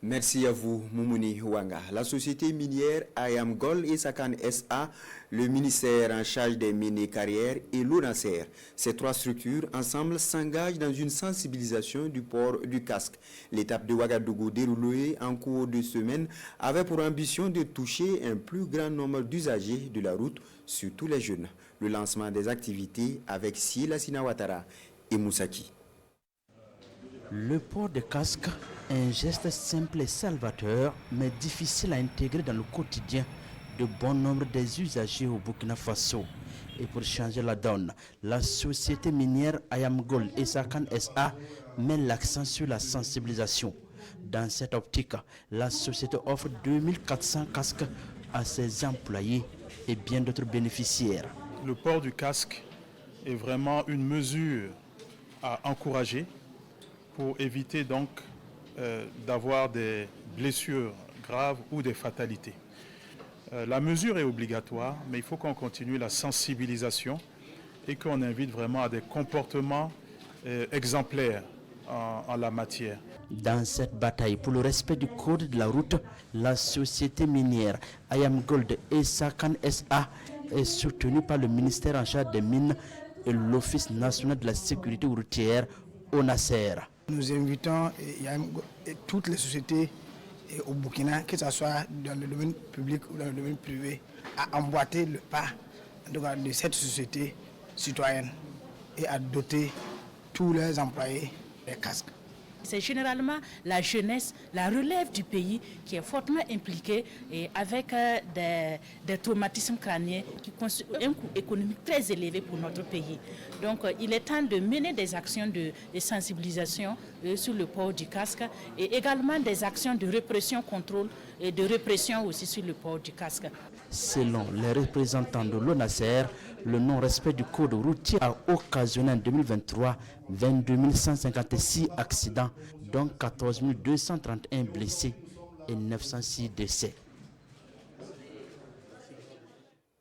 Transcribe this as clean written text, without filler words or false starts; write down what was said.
Merci à vous, Moumouni Ouanga. La société minière Ayamgol et Sakan SA, le ministère en charge des mines et carrières et l'ONASER. Ces trois structures, ensemble, s'engagent dans une sensibilisation du port du casque. L'étape de Ouagadougou déroulée en cours de semaine avait pour ambition de toucher un plus grand nombre d'usagers de la route, surtout les jeunes. Le lancement des activités avec Sila Sinawatara et Moussaki. Le port de casque est un geste simple et salvateur, mais difficile à intégrer dans le quotidien de bon nombre des usagers au Burkina Faso. Et pour changer la donne, la société minière Ayamgol et Sakan SA met l'accent sur la sensibilisation. Dans cette optique, la société offre 2400 casques à ses employés et bien d'autres bénéficiaires. Le port du casque est vraiment une mesure à encourager pour éviter donc d'avoir des blessures graves ou des fatalités. La mesure est obligatoire, mais il faut qu'on continue la sensibilisation et qu'on invite vraiment à des comportements exemplaires en la matière. Dans cette bataille pour le respect du code de la route, la société minière Ayamgold et Sakan SA est soutenue par le ministère en charge des mines et l'Office national de la sécurité routière, ONASER. Nous invitons toutes les sociétés au Burkina, que ce soit dans le domaine public ou dans le domaine privé, à emboîter le pas de cette société citoyenne et à doter tous leurs employés des casques. C'est généralement la jeunesse, la relève du pays qui est fortement impliquée et avec des traumatismes crâniens qui constituent un coût économique très élevé pour notre pays. Donc il est temps de mener des actions de sensibilisation sur le port du casque et également des actions de répression, contrôle et de répression aussi sur le port du casque. Selon les représentants de l'ONASER, le non-respect du code routier a occasionné en 2023 22 156 accidents, dont 14 231 blessés et 906 décès.